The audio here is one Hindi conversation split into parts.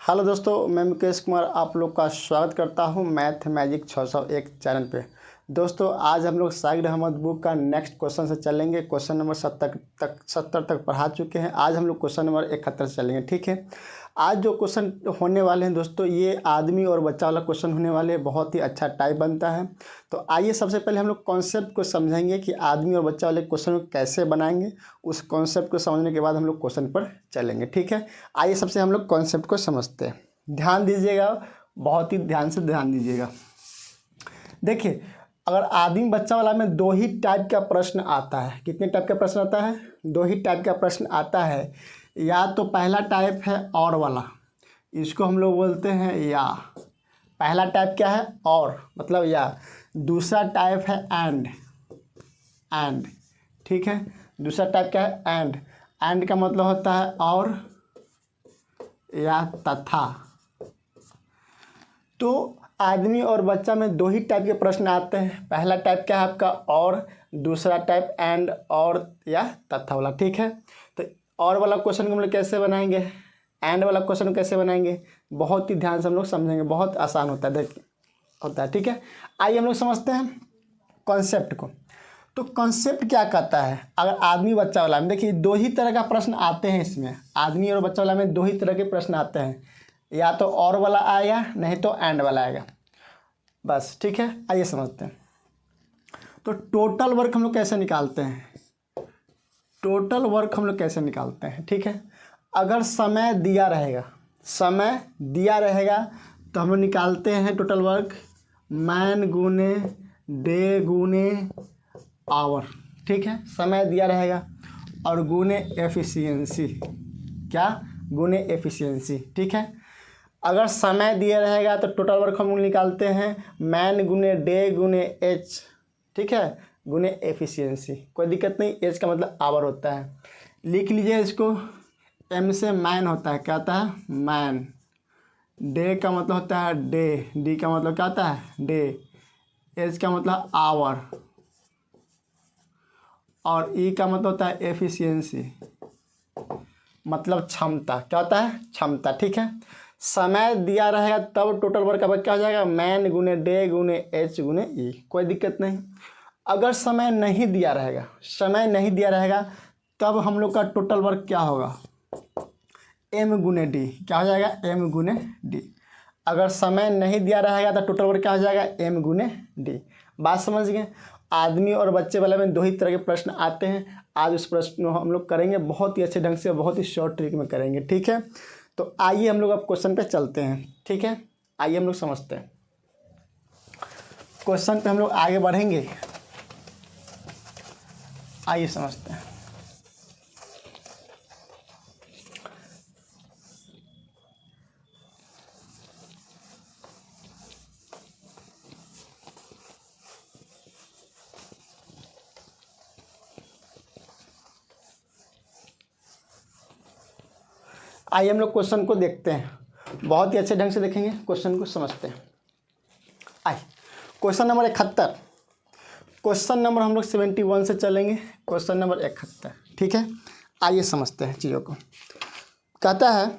हेलो दोस्तों, मैं मुकेश कुमार आप लोग का स्वागत करता हूं मैथ मैजिक 601 चैनल पे। दोस्तों आज हम लोग साइड अहमद बुक का नेक्स्ट क्वेश्चन से चलेंगे। क्वेश्चन नंबर 70 तक पढ़ा चुके हैं। आज हम लोग क्वेश्चन नंबर 71 से चलेंगे। ठीक है, आज जो क्वेश्चन होने वाले हैं दोस्तों, ये आदमी और बच्चा वाला क्वेश्चन होने वाले हैं। बहुत ही अच्छा टाइप बनता है। तो आइए सबसे पहले हम लोग कॉन्सेप्ट को समझेंगे कि आदमी और बच्चा वाले क्वेश्चन को कैसे बनाएंगे। उस कॉन्सेप्ट को समझने के बाद हम लोग क्वेश्चन पर चलेंगे। ठीक है, आइए सबसे हम लोग कॉन्सेप्ट को समझते हैं। ध्यान दीजिएगा, बहुत ही ध्यान से ध्यान दीजिएगा। देखिए, अगर आदमी बच्चा वाला में दो ही टाइप का प्रश्न आता है। कितने टाइप का प्रश्न आता है? दो ही टाइप का प्रश्न आता है। या तो पहला टाइप है और वाला, इसको हम लोग बोलते हैं या। पहला टाइप क्या है? और, मतलब या। दूसरा टाइप है एंड। ठीक है, दूसरा टाइप क्या है? एंड का मतलब होता है और या तथा। तो आदमी और बच्चा में दो ही टाइप के प्रश्न आते हैं। पहला टाइप क्या है आपका? और। दूसरा टाइप एंड और या तथा वाला। ठीक है, तो और वाला क्वेश्चन को हम लोग कैसे बनाएंगे, एंड वाला क्वेश्चन को कैसे बनाएंगे, बहुत ही ध्यान से हम लोग समझेंगे। बहुत आसान होता है, देखिए होता है। ठीक है, आइए हम लोग समझते हैं कॉन्सेप्ट को। तो कॉन्सेप्ट क्या कहता है? अगर आदमी बच्चा वाला में देखिए दो ही तरह का प्रश्न आते हैं। इसमें आदमी और बच्चा वाला में दो ही तरह के प्रश्न आते हैं। या तो और वाला आएगा, नहीं तो एंड वाला आएगा, बस। ठीक है, आइए समझते हैं। तो टोटल वर्क हम लोग कैसे निकालते हैं? ठीक है, अगर समय दिया रहेगा तो हम लोग निकालते हैं टोटल वर्क मैन गुने डे गुने आवर। ठीक है, समय दिया रहेगा और गुने एफिशिएंसी। क्या? गुने एफिशिएंसी। ठीक है, अगर समय दिया रहेगा तो टोटल वर्क हम लोग निकालते हैं मैन गुने डे गुने एच। ठीक है, गुने एफिशिएंसी। कोई दिक्कत नहीं, एच का मतलब आवर होता है। लिख लीजिए इसको। एम से मैन होता है, क्या होता है? मैन। डे का मतलब होता है डे, डी का मतलब क्या होता है? डे। एच का मतलब आवर और ई का मतलब होता है एफिशिएंसी, मतलब क्षमता। क्या होता है? क्षमता। ठीक है, समय दिया रहेगा तब टोटल वर्क का क्या हो जाएगा? मैन गुने डे गुने एच गुने ई। कोई दिक्कत नहीं। अगर समय नहीं दिया रहेगा तब हम लोग का टोटल वर्क क्या होगा? एम गुने डी। क्या हो जाएगा? एम गुने डी। अगर समय नहीं दिया रहेगा तो टोटल वर्क क्या हो जाएगा? एम गुने डी। बात समझ गए? आदमी और बच्चे वाले में दो ही तरह के प्रश्न आते हैं। आज उस प्रश्न को हम लोग करेंगे बहुत ही अच्छे ढंग से, बहुत ही शॉर्ट ट्रिक में करेंगे। ठीक है, तो आइए हम लोग अब क्वेश्चन पे चलते हैं। ठीक है, आइए हम लोग समझते हैं क्वेश्चन पे। हम लोग आगे बढ़ेंगे, आइए समझते हैं। आइए हम लोग क्वेश्चन को देखते हैं, बहुत ही अच्छे ढंग से देखेंगे, क्वेश्चन को समझते हैं। आइए क्वेश्चन नंबर 71। क्वेश्चन नंबर हम लोग 71 से चलेंगे, क्वेश्चन नंबर 71। ठीक है, आइए समझते हैं चीज़ों को। कहता है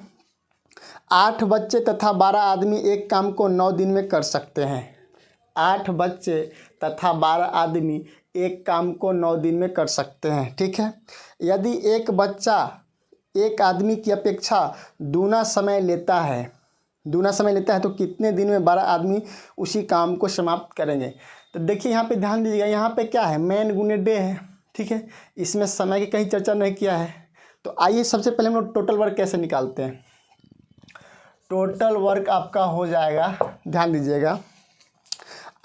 8 बच्चे तथा 12 आदमी एक काम को 9 दिन में कर सकते हैं। 8 बच्चे तथा 12 आदमी एक काम को 9 दिन में कर सकते हैं। ठीक है, यदि एक बच्चा एक आदमी की अपेक्षा दूना समय लेता है तो कितने दिन में 12 आदमी उसी काम को समाप्त करेंगे? तो देखिए यहाँ पे ध्यान दीजिएगा, यहाँ पे क्या है? मैन गुने डे है। ठीक है, इसमें समय की कहीं चर्चा नहीं किया है। तो आइए सबसे पहले हम लोग टोटल वर्क कैसे निकालते हैं। टोटल वर्क आपका हो जाएगा, ध्यान दीजिएगा,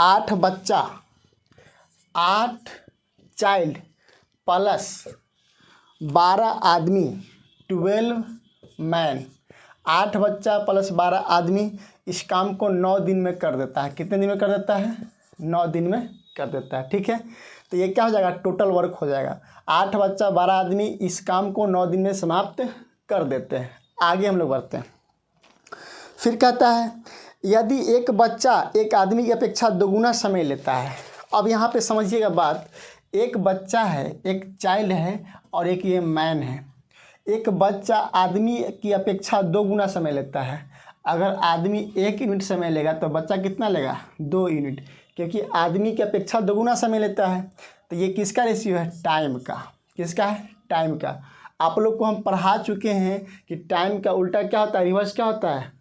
8 बच्चा, 8 चाइल्ड प्लस 12 आदमी, 12 मैन। 8 बच्चा प्लस 12 आदमी इस काम को 9 दिन में कर देता है। कितने दिन में कर देता है? 9 दिन में कर देता है। ठीक है, तो ये क्या हो जाएगा? टोटल वर्क हो जाएगा। 8 बच्चा 12 आदमी इस काम को 9 दिन में समाप्त कर देते हैं। आगे हम लोग बढ़ते हैं। फिर कहता है यदि एक बच्चा एक आदमी की अपेक्षा दोगुना समय लेता है। अब यहाँ पे समझिएगा बात, एक बच्चा है, एक चाइल्ड है और एक ये मैन है। एक बच्चा आदमी की अपेक्षा 2 गुना समय लेता है। अगर आदमी 1 यूनिट समय लेगा तो बच्चा कितना लेगा 2 यूनिट, क्योंकि आदमी की अपेक्षा दोगुना समय लेता है। तो ये किसका रेशियो है, टाइम का। किसका है, टाइम का। आप लोग को हम पढ़ा चुके हैं कि टाइम का उल्टा क्या होता है, रिवर्स क्या होता है,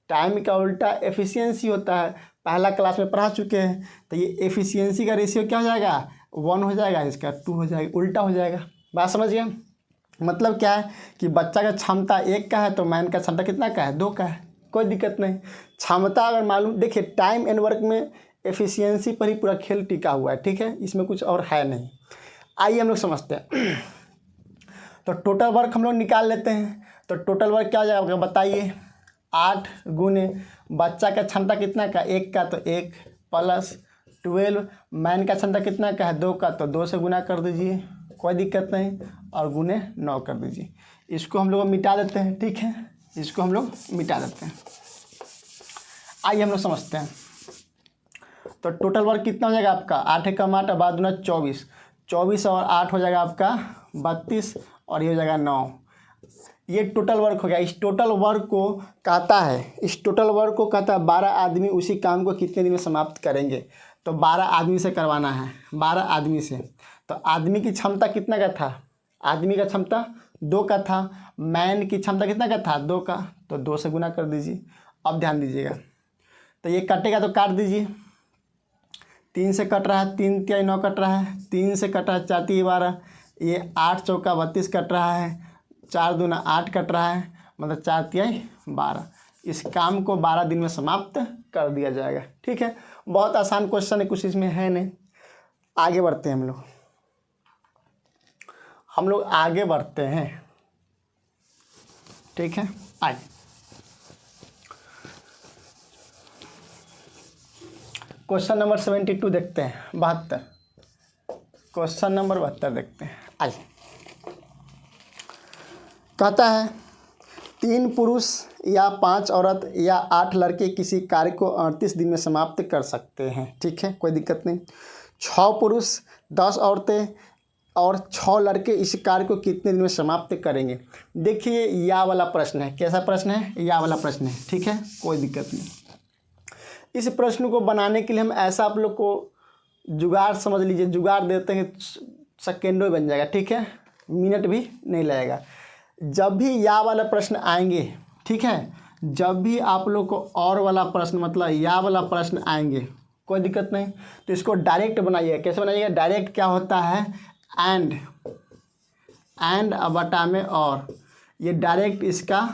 टाइम का उल्टा एफिशिएंसी होता है। पहला क्लास में पढ़ा चुके हैं। तो ये एफिशिएंसी का रेशियो क्या हो जाएगा, 1 हो जाएगा, इसका 2 हो जाएगा, उल्टा हो जाएगा। बात समझ गए। मतलब क्या है कि बच्चा का क्षमता 1 का है तो मैन का क्षमता कितना का है, 2 का है। कोई दिक्कत नहीं। क्षमता अगर मालूम, देखिए टाइम एंड वर्क में एफिशिएंसी पर ही पूरा खेल टिका हुआ है, ठीक है, इसमें कुछ और है नहीं। आइए हम लोग समझते हैं। तो टोटल वर्क हम लोग निकाल लेते हैं। तो टोटल वर्क क्या हो जाएगा बताइए, 8 गुने बच्चा का क्षमता कितना का 1 का, तो 1 प्लस 12 मैन का क्षमता कितना का है 2 का, तो 2 से गुना कर दीजिए, कोई दिक्कत नहीं, और गुने 9 कर दीजिए। इसको हम लोग मिटा देते हैं, ठीक है, इसको हम लोग मिटा देते हैं। आइए हम लोग समझते हैं। तो टोटल वर्क कितना हो जाएगा आपका, 8 कम 8 बाद दूना 24, 24 और 8 हो जाएगा आपका 32, और ये हो जाएगा 9। ये टोटल वर्क हो गया। इस टोटल वर्क को कहता है 12 आदमी उसी काम को कितने दिन में समाप्त करेंगे। तो 12 आदमी से करवाना है, 12 आदमी से। तो आदमी की क्षमता कितना का था, आदमी का क्षमता 2 का था, मैन की क्षमता कितना का था 2 का, तो 2 से गुना कर दीजिए। अब ध्यान दीजिएगा, तो ये कटेगा तो काट दीजिए, 3 से कट रहा है, 3 तिहाई 9 कट रहा है, 3 से कट रहा है 4 तिहाई 12, ये 8 चौका 32 कट रहा है, 4 दूना 8 कट रहा है, मतलब 4 तिहाई 12। इस काम को 12 दिन में समाप्त कर दिया जाएगा, ठीक है। बहुत आसान क्वेश्चन है, कुछ इसमें है नहीं। आगे बढ़ते हैं हम लोग आगे बढ़ते हैं, ठीक है। आगे क्वेश्चन नंबर 72 देखते हैं, 72, क्वेश्चन नंबर 72 देखते हैं। आइए, कहता है 3 पुरुष या 5 औरत या 8 लड़के किसी कार्य को 38 दिन में समाप्त कर सकते हैं, ठीक है, कोई दिक्कत नहीं। 6 पुरुष 10 औरतें और 6 लड़के इस कार्य को कितने दिन में समाप्त करेंगे। देखिए या वाला प्रश्न है, कैसा प्रश्न है, या वाला प्रश्न है, ठीक है, कोई दिक्कत नहीं। इस प्रश्न को बनाने के लिए हम ऐसा आप लोग को जुगाड़ समझ लीजिए, जुगाड़ देते हैं, सेकेंडों बन जाएगा, ठीक है, मिनट भी नहीं लगेगा। जब भी या वाला प्रश्न आएंगे, ठीक है, जब भी आप लोग को और वाला प्रश्न मतलब या वाला प्रश्न आएंगे, कोई दिक्कत नहीं, तो इसको डायरेक्ट बनाइएगा। कैसे बनाइएगा, डायरेक्ट क्या होता है, एंड बटा में और, ये डायरेक्ट इसका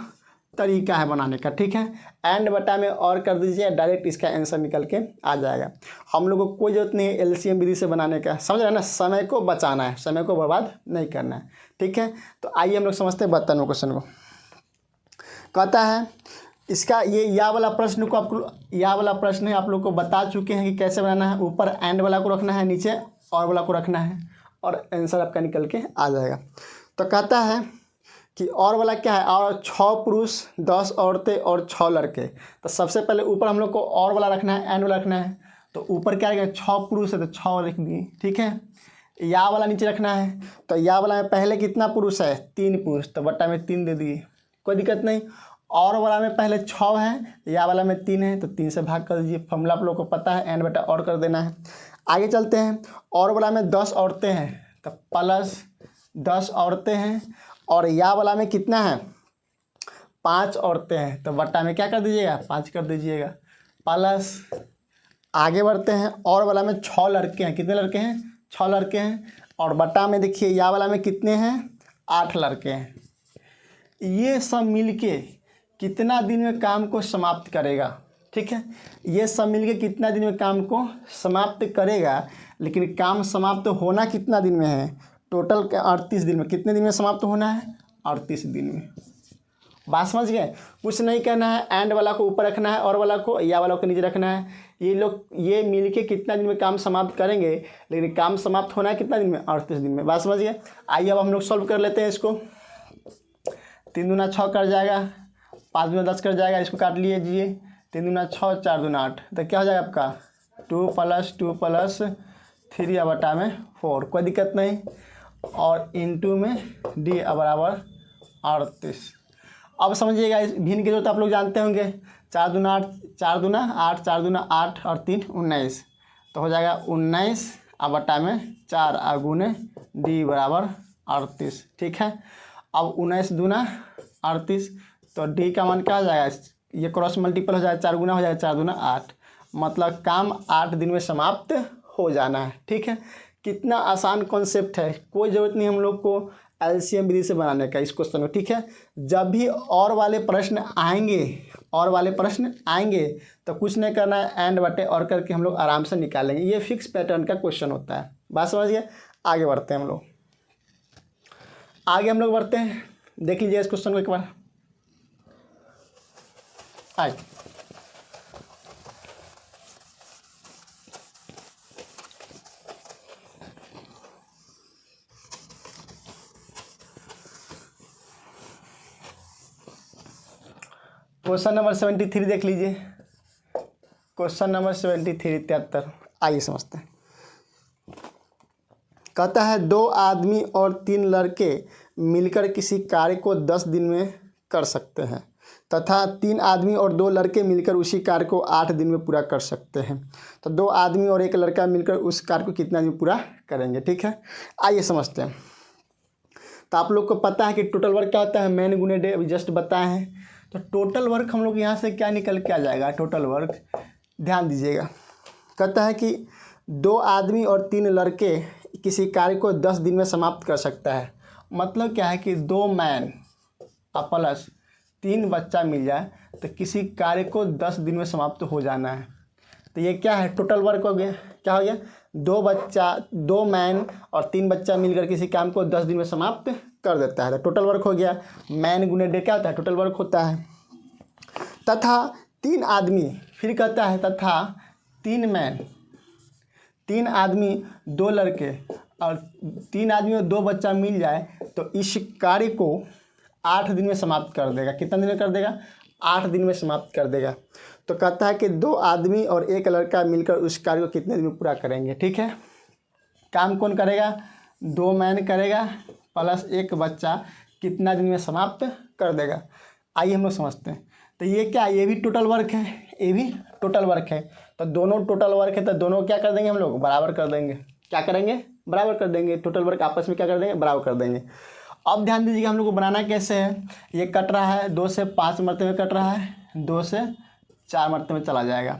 तरीका है बनाने का, ठीक है। एंड बटा में और कर दीजिए, डायरेक्ट इसका आंसर निकल के आ जाएगा। हम लोग को कोई ज़रूरत नहीं है एलसीएम विधि से बनाने का, समझ रहे हैं ना, समय को बचाना है, समय को बर्बाद नहीं करना है, ठीक है। तो आइए हम लोग समझते हैं 72 क्वेश्चन को। कहता है इसका ये या वाला प्रश्न को आपको, या वाला प्रश्न है, आप लोग को बता चुके हैं कि कैसे बनाना है। ऊपर एंड वाला को रखना है, नीचे और वाला को रखना है, और आंसर आपका निकल के आ जाएगा। तो कहता है कि और वाला क्या है, और 6 पुरुष 10 औरतें और 6 लड़के। तो सबसे पहले ऊपर हम लोग को और वाला रखना है, एंड वाला रखना है। तो ऊपर क्या रहेगा, 6 पुरुष है तो 6 लिख दिए, ठीक है। या वाला नीचे रखना है, तो या वाला में पहले कितना पुरुष है, 3 पुरुष, तो बट्टा में 3 दे दिए, कोई दिक्कत नहीं। और वाला में पहले 6 है, या वाला में 3 है, तो 3 से भाग कर दीजिए। फॉर्मूला आप लोग को पता है, एंड बटा और कर देना है। आगे चलते हैं, और वाला में 10 औरतें हैं, तो प्लस 10 औरतें हैं, और या वाला में कितना है, 5 औरतें हैं, तो बट्टा में क्या कर दीजिएगा, 5 कर दीजिएगा, प्लस आगे बढ़ते हैं, और वाला में 6 लड़के हैं, कितने लड़के हैं, 6 लड़के हैं, और बट्टा में देखिए या वाला में कितने हैं, 8 लड़के हैं। ये सब मिलके कितना दिन में काम को समाप्त करेगा, ठीक है, ये सब मिलके कितना दिन में काम को समाप्त करेगा। लेकिन काम समाप्त होना कितना दिन में है, टोटल 38 दिन में। कितने दिन में समाप्त होना है, 38 दिन में। बात समझ गए, कुछ नहीं करना है, एंड वाला को ऊपर रखना है, और वाला को या वाला को नीचे रखना है। ये लोग ये मिलके कितना दिन में काम समाप्त करेंगे, लेकिन काम समाप्त होना है कितना दिन में, 38 दिन में। बात समझ गए। आइए अब हम लोग सॉल्व कर लेते हैं इसको। 3 दूना 6 कर जाएगा, 5 दूना 10 कर जाएगा, इसको काट लीजिए। 3 दूना 6, 4 दूना 8, तो क्या हो जाएगा आपका 2 + 2 + 3 बटा में 4, कोई दिक्कत नहीं, और इंटू में डी बराबर 38। अब समझिएगा इस भिन्न की जरूरत आप लोग जानते होंगे। 4 दूना 8, 4 दूना 8, 4 दूना 8 और 3 19, तो हो जाएगा 19 अब बटा में 4 गुने डी बराबर 38। ठीक है, अब 19 दूना 38, तो डी का मान क्या हो जाएगा, ये क्रॉस मल्टीपल हो जाएगा, 4 गुना हो जाएगा 4 दूना 8, मतलब काम 8 दिन में समाप्त हो जाना है। ठीक है, कितना आसान कॉन्सेप्ट है, कोई ज़रूरत नहीं हम लोग को एलसीएम विधि से बनाने का इस क्वेश्चन में। ठीक है, जब भी और वाले प्रश्न आएंगे तो कुछ नहीं करना है, एंड बटे और करके हम लोग आराम से निकालेंगे। ये फिक्स पैटर्न का क्वेश्चन होता है। बात समझिए, आगे बढ़ते हैं हम लोग, बढ़ते हैं। देख लीजिए इस क्वेश्चन को एक बार। आइए, क्वेश्चन नंबर 73 देख लीजिए। क्वेश्चन नंबर 73 73, आइए समझते हैं। कहता है 2 आदमी और 3 लड़के मिलकर किसी कार्य को 10 दिन में कर सकते हैं तथा 3 आदमी और 2 लड़के मिलकर उसी कार्य को 8 दिन में पूरा कर सकते हैं। तो 2 आदमी और 1 लड़का मिलकर उस कार्य को कितना दिन में पूरा करेंगे। ठीक है, आइए समझते हैं। तो आप लोग को पता है कि टोटल वर्क क्या होता है, मैन गुने डे, अभी जस्ट बताए हैं। तो टोटल वर्क हम लोग यहाँ से क्या निकल के आ जाएगा, टोटल वर्क ध्यान दीजिएगा। कहता है कि 2 आदमी और 3 लड़के किसी कार्य को 10 दिन में समाप्त कर सकता है। मतलब क्या है कि 2 मैन प्लस 3 बच्चा मिल जाए तो किसी कार्य को 10 दिन में समाप्त हो जाना है। तो ये क्या है, टोटल वर्क हो गया। क्या हो गया, 2 मैन और 3 बच्चा मिलकर किसी काम को 10 दिन में समाप्त कर देता है। तो टोटल वर्क हो गया। मैन गुने डे क्या होता है, टोटल वर्क होता है। तथा 3 आदमी, फिर कहता है तथा 3 मैन, 3 आदमी 2 लड़के और 3 आदमी और 2 बच्चा मिल जाए तो इस कार्य को 8 दिन में समाप्त कर देगा। कितना दिन में कर देगा, 8 दिन में समाप्त कर देगा। तो कहता है कि 2 आदमी और 1 लड़का मिलकर उस कार्य को कितने दिन में पूरा करेंगे। ठीक है, काम कौन करेगा, 2 मैन करेगा प्लस 1 बच्चा, कितना दिन में समाप्त कर देगा। आइए हम लोग समझते हैं। तो ये क्या, ये भी टोटल वर्क है, ये भी टोटल वर्क है। तो दोनों टोटल वर्क है, तो दोनों क्या कर देंगे हम लोग, बराबर कर देंगे। क्या करेंगे, बराबर कर देंगे। टोटल वर्क आपस में क्या कर देंगे, बराबर कर देंगे। अब ध्यान दीजिएगा हम लोग को बनाना कैसे है। ये कट रहा है 2 से 5 मरतबे कट रहा है, 2 से 4 मरतबे चला जाएगा।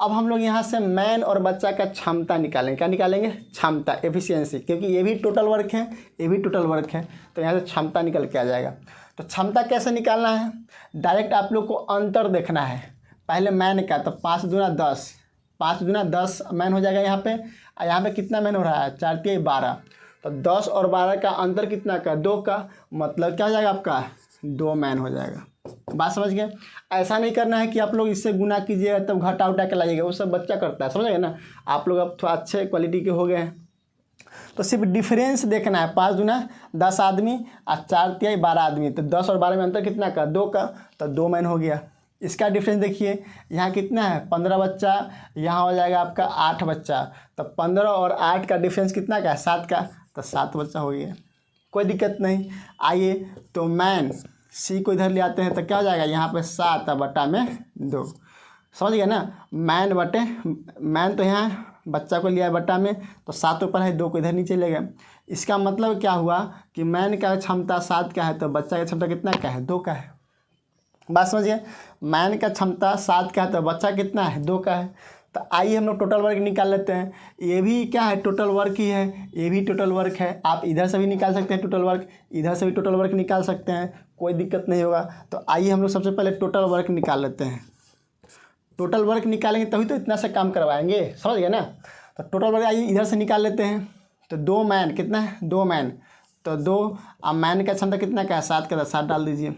अब हम लोग यहाँ से मैन और बच्चा का क्षमता निकालेंगे। क्या निकालेंगे, क्षमता, एफिशिएंसी, क्योंकि ये भी टोटल वर्क है, ये भी टोटल वर्क है। तो यहाँ से क्षमता निकल के आ जाएगा। तो क्षमता कैसे निकालना है, डायरेक्ट आप लोग को अंतर देखना है। पहले मैन का, तो 5 दूना 10, 5 दूना 10 मैन हो जाएगा यहाँ पे। और यहाँ पे कितना मैन हो रहा है, 4 तिया 12, तो 10 और 12 का अंतर कितना का, 2 का, मतलब क्या हो जाएगा आपका, 2 मैन हो जाएगा। बात समझ गए। ऐसा नहीं करना है कि आप लोग इससे गुना कीजिएगा तब घटा उठा के लाइएगा, वो सब बच्चा करता है, समझ गए ना। आप लोग अब थोड़ा अच्छे क्वालिटी के हो गए हैं, तो सिर्फ डिफरेंस देखना है। 5 दूना 10 आदमी और 4 तिया 12 आदमी, तो 10 और 12 में अंतर कितना का, 2 का, तो 2 मैन हो गया। इसका डिफरेंस देखिए, यहाँ कितना है, 15 बच्चा, यहाँ हो जाएगा आपका 8 बच्चा, तो 15 और 8 का डिफरेंस कितना का है, 7 का, तो 7 बच्चा हो गया। कोई दिक्कत नहीं। आइए तो मैन सी को इधर ले आते हैं, तो क्या हो जाएगा, यहाँ पे 7 बटा में 2, समझ गए ना। मैन बटे मैन, तो यहाँ बच्चा को लिया है बटा में, तो 7 ऊपर है, 2 को इधर नीचे ले गए। इसका मतलब क्या हुआ कि मैन का क्षमता 7 का है, तो बच्चा का क्षमता कितना का है, 2 का है। बात समझिए, मैन का क्षमता 7 का है, तो बच्चा कितना है, 2 का है। तो आइए हम लोग टोटल वर्क निकाल लेते हैं। ये भी क्या है, टोटल वर्क ही है, ये भी टोटल वर्क है। आप इधर से भी निकाल सकते हैं टोटल वर्क, इधर से भी टोटल वर्क निकाल सकते हैं, कोई दिक्कत नहीं होगा। तो आइए हम लोग सबसे पहले टोटल वर्क निकाल लेते हैं। टोटल वर्क निकालेंगे तभी तो इतना से काम करवाएंगे, समझ गए ना। तो टोटल वर्क आइए इधर से निकाल लेते हैं। तो 2 मैन कितना है, 2 मैन, तो 2, अब मैन का क्षमता कितना का है, 7 का, 7 डाल दीजिए,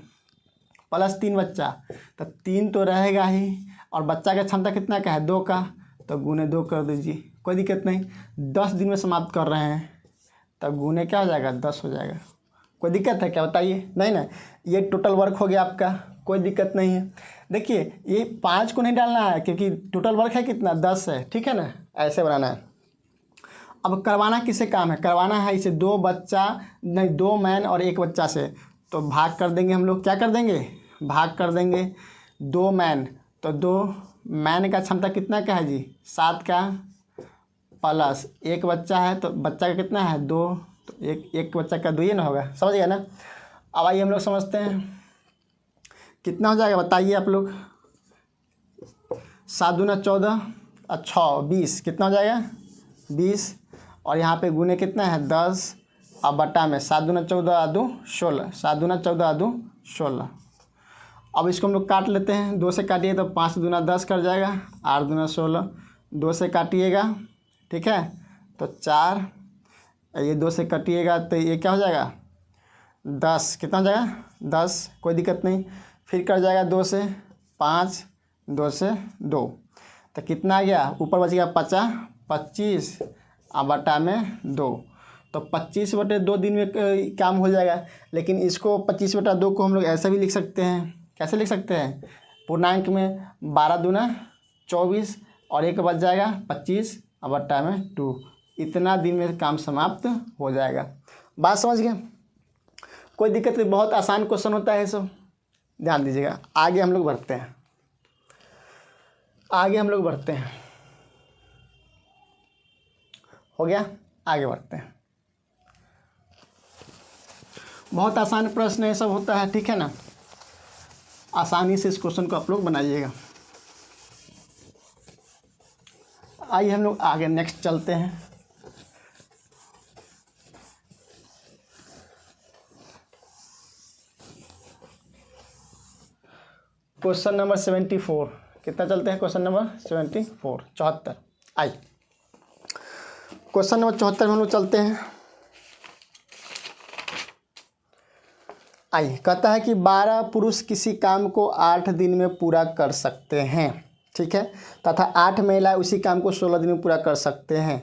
प्लस 3 बच्चा, तो 3 तो रहेगा ही, और बच्चा का क्षमता कितना का है, 2 का, तो गुने 2 कर दीजिए, कोई दिक्कत नहीं। 10 दिन में समाप्त कर रहे हैं, तब गुने क्या हो जाएगा, 10 हो जाएगा। कोई दिक्कत है क्या, बताइए, नहीं ना। ये टोटल वर्क हो गया आपका, कोई दिक्कत नहीं है। देखिए ये 5 को नहीं डालना है, क्योंकि टोटल वर्क है कितना, 10 है, ठीक है ना, ऐसे बनाना है। अब करवाना किससे काम है, करवाना है इसे 2 बच्चा नहीं, 2 मैन और 1 बच्चा से। तो भाग कर देंगे हम लोग, क्या कर देंगे, भाग कर देंगे 2 मैन, तो 2 मैन का क्षमता कितना का है जी 7 का, प्लस एक बच्चा है तो बच्चा का कितना है 2, तो एक बच्चा का 2 ही ना होगा, समझ गया ना। अब आइए हम लोग समझते हैं कितना हो जाएगा, बताइए आप लोग। 7 दूना 14 और 6 20, कितना हो जाएगा 20, और यहाँ पे गुने कितना है 10, अब बटा में 7 दूना 14 आदू 16, 7 दूना 14 आदू 16। अब इसको हम लोग काट लेते हैं, 2 से काटिए तो 5 दूना 10 कर जाएगा, 8 दूना 16, 2 से काटिएगा, ठीक है, तो 4, ये 2 से काटिएगा तो ये क्या हो जाएगा 10, कितना हो जाएगा 10, कोई दिक्कत नहीं। फिर कट जाएगा 2 से 5, 2 से 2, तो कितना आ गया, ऊपर बच गया 50, 25 और बटा में 2, तो 25/2 दिन में काम हो जाएगा। लेकिन इसको 25/2 को हम लोग ऐसे भी लिख सकते हैं, कैसे लिख सकते हैं, पूर्णांक में 12 दूना 24 और एक बच जाएगा 25 और बटा में 2, इतना दिन में काम समाप्त हो जाएगा। बात समझ गए, कोई दिक्कत नहीं, बहुत आसान क्वेश्चन होता है सब, ध्यान दीजिएगा। आगे हम लोग बढ़ते हैं, आगे हम लोग बढ़ते हैं, हो गया, आगे बढ़ते हैं। बहुत आसान प्रश्न ये सब होता है, ठीक है ना, आसानी से इस क्वेश्चन को आप लोग बनाइएगा। आइए हम लोग आगे नेक्स्ट चलते हैं। क्वेश्चन नंबर 74, कितना चलते हैं, क्वेश्चन नंबर 74 74। आइए क्वेश्चन नंबर 74 में हम लोग चलते हैं। आइए, कहता है कि 12 पुरुष किसी काम को 8 दिन में पूरा कर सकते हैं, ठीक है, तथा 8 महिला उसी काम को 16 दिन में पूरा कर सकते हैं।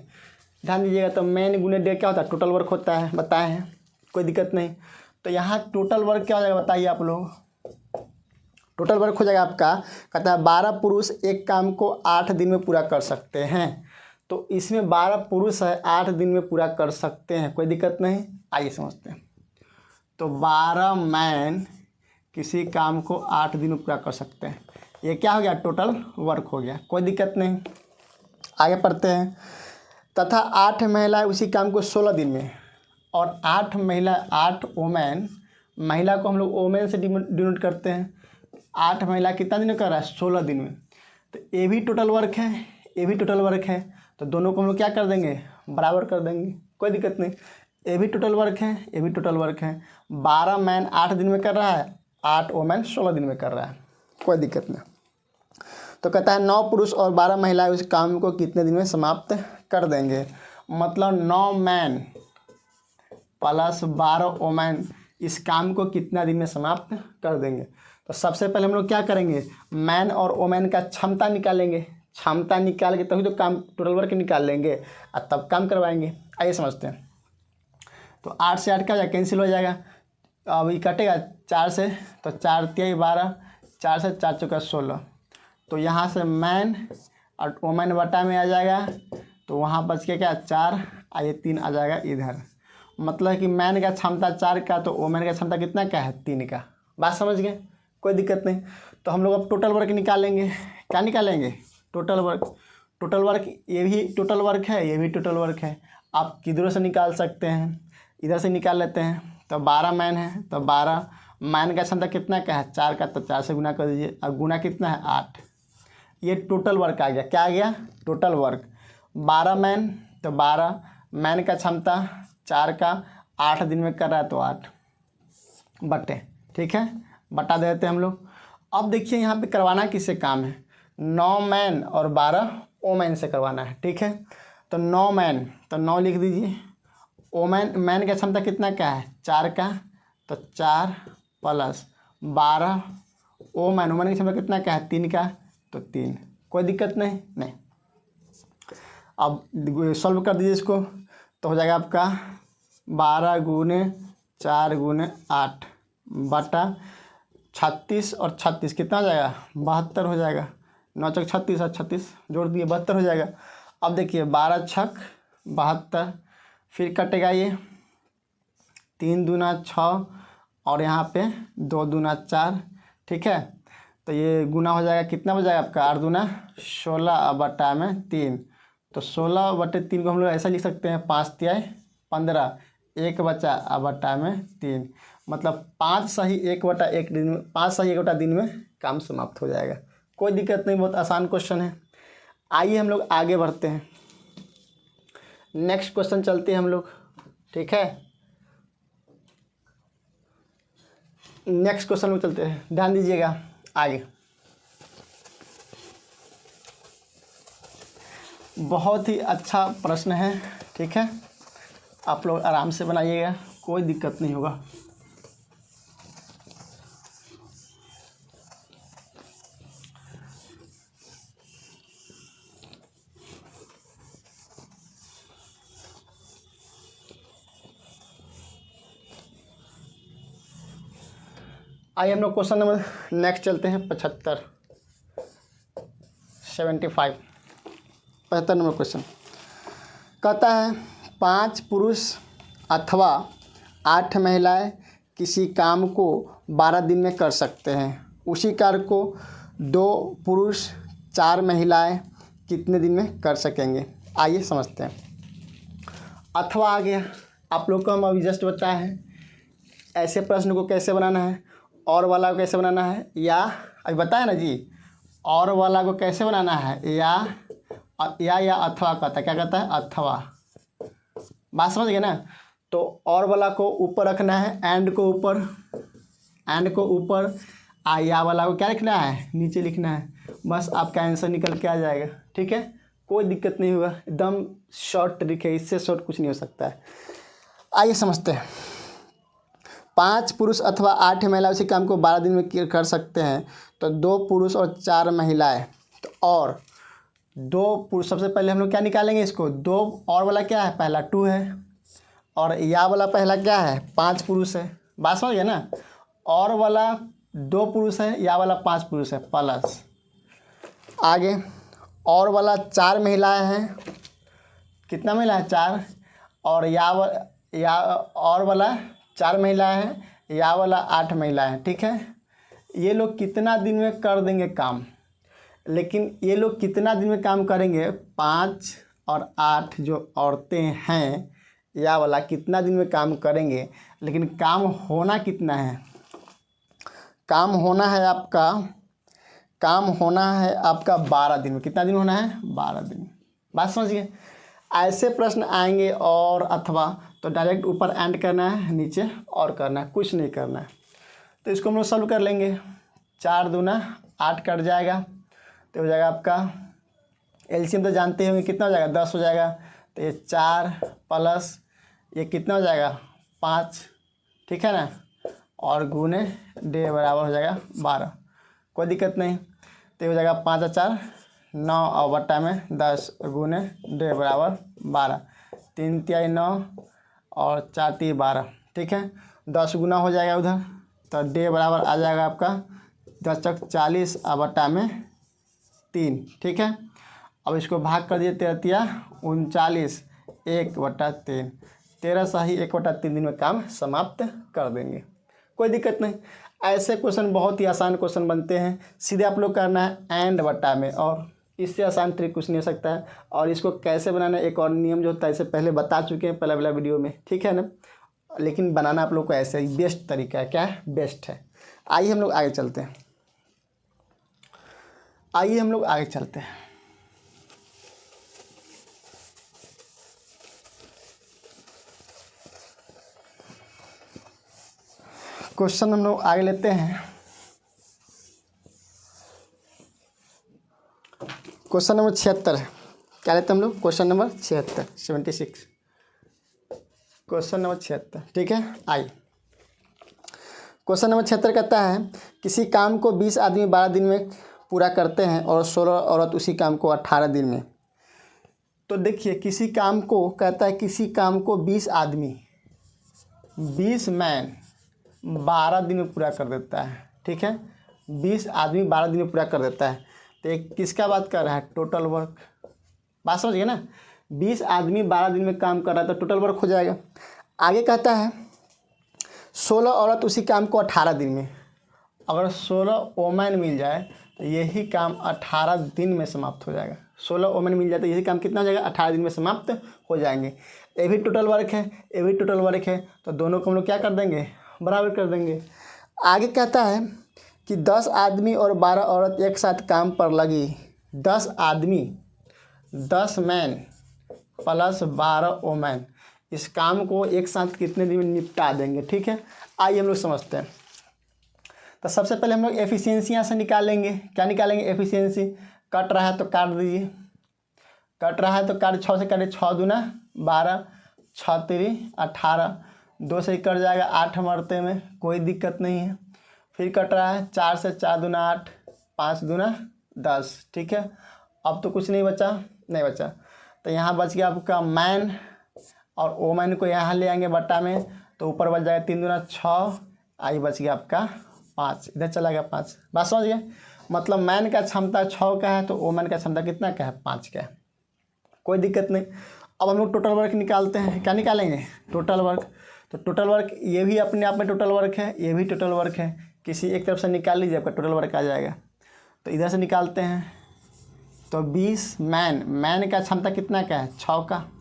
ध्यान दीजिएगा, तो मैन गुने डे क्या होता है, टोटल वर्क होता है, बताए हैं, कोई दिक्कत नहीं। तो यहाँ टोटल वर्क क्या हो जाएगा बताइए आप लोग, टोटल वर्क हो जाएगा आपका, कहता है 12 पुरुष एक काम को 8 दिन में पूरा कर सकते हैं। तो इसमें 12 पुरुष है, 8 दिन में पूरा कर सकते हैं, कोई दिक्कत नहीं। आइए समझते हैं। तो 12 मैन किसी काम को 8 दिन में पूरा कर सकते हैं, ये क्या हो गया, टोटल वर्क हो गया, कोई दिक्कत नहीं। आगे पढ़ते हैं, तथा 8 महिला उसी काम को 16 दिन में, और 8 महिला, 8 वोमेन, महिला को हम लोग वोमेन से डिनोट करते हैं। 8 महिला कितना दिन में कर रहा है, 16 दिन में, तो ये भी टोटल वर्क है, ये भी टोटल वर्क है, तो दोनों को हम लोग क्या कर देंगे, बराबर कर देंगे, कोई दिक्कत नहीं। ये भी टोटल वर्क है, ये भी टोटल वर्क है। 12 मैन 8 दिन में कर रहा है, 8 वोमेन 16 दिन में कर रहा है, कोई दिक्कत नहीं। तो कहता है 9 पुरुष और 12 महिलाएं उस काम को कितने दिन में समाप्त कर देंगे, मतलब 9 मैन प्लस 12 वोमेन इस काम को कितना दिन में समाप्त कर देंगे। तो सबसे पहले हम लोग क्या करेंगे, मैन और वोमेन का क्षमता निकालेंगे, क्षमता निकाल के तभी तो काम टोटल वर्क निकाल लेंगे और तब काम करवाएंगे। आइए समझते हैं। तो 8 से 8 क्या हो जाएगा, कैंसिल हो जाएगा, अब ये कटेगा 4 से, तो 4 3 12, 4 से 4 चौका 16, तो यहाँ से मैन और वोमेन बटा में आ जाएगा, तो वहाँ बच के क्या 4, और ये 3 आ जाएगा इधर, मतलब कि मैन का क्षमता 4 का, तो वोमेन का क्षमता कितना का है 3 का। बात समझ गए, कोई दिक्कत नहीं। तो हम लोग अब टोटल वर्क निकालेंगे, क्या निकालेंगे, टोटल वर्क। टोटल वर्क ये भी टोटल वर्क है, ये भी टोटल वर्क है, आप किधरों से निकाल सकते हैं, इधर से निकाल लेते हैं। तो 12 मैन है, तो 12 मैन का क्षमता कितना का है 4 का, तो 4 से गुना कर दीजिए, और गुना कितना है 8, ये टोटल वर्क आ गया, क्या आ गया, टोटल वर्क। 12 मैन, तो 12 मैन का क्षमता 4 का, 8 दिन में कर रहा है तो 8 बटे, ठीक है, बटा देते हैं हम लोग। अब देखिए यहाँ पे करवाना किससे काम है, 9 मैन और 12 वोमेन से करवाना है, ठीक है। तो 9 मैन, तो 9 लिख दीजिए, वोमेन मैन का क्षमता कितना का है 4 का, तो 4 प्लस 12 वोमेन, वोमेन की क्षमता कितना का है 3 का, तो 3, कोई दिक्कत नहीं। अब सॉल्व कर दीजिए इसको, तो हो जाएगा आपका 12 गुने 4 गुने 8 बटा 36 और 36 कितना हो जाएगा 72 हो जाएगा, 9 चौक 36 और 36 जोड़ दिए 72 हो जाएगा। अब देखिए 12 छक 72, फिर कटेगा ये 3 दूना 6 और यहाँ पे 2 दूना 4, ठीक है। तो ये गुना हो जाएगा, कितना हो जाएगा आपका 8 दूना 16 बटा में 3। तो 16/3 को हम लोग ऐसा लिख सकते हैं 5 तिहाई 15, 1 बचा बटा में 3, मतलब 5 सही 1/1 दिन में, 5 सही 1 दिन में काम समाप्त हो जाएगा। कोई दिक्कत नहीं, बहुत आसान क्वेश्चन है। आइए हम लोग आगे बढ़ते हैं, नेक्स्ट क्वेश्चन चलते हैं हम लोग, ठीक है। नेक्स्ट क्वेश्चन में चलते हैं, ध्यान दीजिएगा आगे। बहुत ही अच्छा प्रश्न है, ठीक है। आप लोग आराम से बनाइएगा, कोई दिक्कत नहीं होगा। आइए हम लोग क्वेश्चन नंबर नेक्स्ट चलते हैं 75 नंबर क्वेश्चन कहता है 5 पुरुष अथवा 8 महिलाएं किसी काम को 12 दिन में कर सकते हैं। उसी कार्य को 2 पुरुष 4 महिलाएं कितने दिन में कर सकेंगे। आइए समझते हैं। अथवा आ गया, आप लोग को हम अभी जस्ट बताया है ऐसे प्रश्न को कैसे बनाना है, और वाला को कैसे बनाना है, या अभी बताया ना जी, और वाला को कैसे बनाना है, या अथवा कहता है, क्या कहता है अथवा, बात समझ गए ना। तो और वाला को ऊपर रखना है, एंड को ऊपर, या वाला को क्या लिखना है, नीचे लिखना है। बस आपका आंसर निकल के आ जाएगा, ठीक है। कोई दिक्कत नहीं होगा, एकदम शॉर्ट ट्रिक है, इससे शॉर्ट कुछ नहीं हो सकता है। आइए समझते हैं। 5 पुरुष अथवा 8 महिलाएं उसी काम को 12 दिन में कर सकते हैं। तो 2 पुरुष और 4 महिलाएं, तो और 2 पुरुष, सबसे पहले हम लोग क्या निकालेंगे इसको, 2 और वाला क्या है, पहला 2 है, और या वाला पहला क्या है 5 पुरुष है। बात समझ गए ना। और वाला 2 पुरुष है, या वाला 5 पुरुष है, प्लस आगे और वाला 4 महिलाएं हैं, कितना महिला है 4, और या और वाला 4 महिलाएं हैं, या वाला 8 महिलाएं हैं, ठीक है। ये लोग कितना दिन में कर देंगे काम, लेकिन ये लोग कितना दिन में काम करेंगे, 5 और 8 जो औरतें हैं, या वाला कितना दिन में काम करेंगे, लेकिन काम होना कितना है, काम होना है आपका 12 दिन में। कितना दिन होना है, 12 दिन। बात समझिए। ऐसे प्रश्न आएंगे और अथवा, तो डायरेक्ट ऊपर एंड करना है, नीचे और करना है, कुछ नहीं करना है। तो इसको हम लोग सॉल्व कर लेंगे। 4 दूना 8 कट जाएगा, तो हो जाएगा आपका एलसीएम तो जानते होंगे कितना हो जाएगा, 10 हो जाएगा। तो ये 4 प्लस ये कितना हो जाएगा 5, ठीक है ना, और गुने डे बराबर हो जाएगा 12। कोई दिक्कत नहीं। तो हो जाएगा 5 और 4 9, और बट्टा में 10 गुने डे बराबर 12, 3 तिहाई 9 और 4 तिहाई 12, ठीक है। 10 गुना हो जाएगा उधर, तो डे बराबर आ जाएगा आपका 10 चक 40 और बट्टा में 3, ठीक है। अब इसको भाग कर दिए, 13 तिया 39, 1/3, 13 सही 1/3 दिन में काम समाप्त कर देंगे। कोई दिक्कत नहीं। ऐसे क्वेश्चन बहुत ही आसान क्वेश्चन बनते हैं, सीधे आप लोग करना है एंड बट्टा में, और इससे आसान ट्रिक कुछ नहीं हो सकता है। और इसको कैसे बनाना है, एक और नियम जो होता है, इसे पहले बता चुके हैं पहला वीडियो में, ठीक है ना। लेकिन बनाना आप लोग को ऐसे ही बेस्ट तरीका है, क्या है, बेस्ट है। आइए हम लोग आगे चलते हैं। क्वेश्चन हम लोग आगे लेते हैं। क्वेश्चन नंबर 76 है, क्या लेते हैं हम लोग, क्वेश्चन नंबर 76 क्वेश्चन नंबर 76, ठीक है। आइए क्वेश्चन नंबर 76 कहता है किसी काम को 20 आदमी 12 दिन में पूरा करते हैं और 16 औरत उसी काम को 18 दिन में। तो देखिए किसी काम को कहता है, किसी काम को 20 आदमी 20 मैन 12 दिन में पूरा कर देता है, ठीक है। 20 आदमी 12 दिन में पूरा कर देता है। तो एक किसका बात कर रहा है, टोटल वर्क। बात समझिए ना, 20 आदमी 12 दिन में काम कर रहा है तो टोटल वर्क हो जाएगा। आगे कहता है 16 औरत उसी काम को 18 दिन में, अगर 16 वोमेन मिल जाए तो यही काम 18 दिन में समाप्त हो जाएगा। 16 वोमेन मिल जाए तो यही काम कितना हो जाएगा, 18 दिन में समाप्त हो जाएंगे। ये भी टोटल वर्क है, ये भी टोटल वर्क है, तो दोनों को हम लोग क्या कर देंगे, बराबर कर देंगे। आगे कहता है कि 10 आदमी और 12 औरत एक साथ काम पर लगी। 10 आदमी, 10 मैन प्लस 12 वोमेन, इस काम को एक साथ कितने दिन में निपटा देंगे। ठीक है, आइए हम लोग समझते हैं। तो सबसे पहले हम लोग एफिशिएंसी यहाँ से निकालेंगे। क्या निकालेंगे, एफिशिएंसी। कट रहा है तो काट दीजिए, कट रहा है तो काट, 6 से काटे, 6 दूना 12, 6 तिरी 18, 2 से ही कट जाएगा 8 मरते में, कोई दिक्कत नहीं है। फिर कट रहा है 4 से, 4 दूना 8, 5 दूना 10। ठीक है, अब तो कुछ नहीं बचा, नहीं बचा, तो यहाँ बच गया आपका मैन, और वोमेन को यहाँ ले आएंगे बट्टा में, तो ऊपर बच जाएगा 3 दूना 6, आई बच गया आपका 5, इधर चला गया 5। बात समझ गए, मतलब मैन का क्षमता 6 का है तो वोमेन का क्षमता कितना का है, 5 का है, कोई दिक्कत नहीं। अब हम लोग टोटल वर्क निकालते हैं। क्या निकालेंगे, टोटल वर्क। तो टोटल वर्क ये भी अपने आप में टोटल वर्क है, ये भी टोटल वर्क है, किसी एक तरफ से निकाल लीजिए, आपका टोटल वर्क आ जाएगा। तो इधर से निकालते हैं, तो 20 मैन का क्षमता कितना का है, 6 का,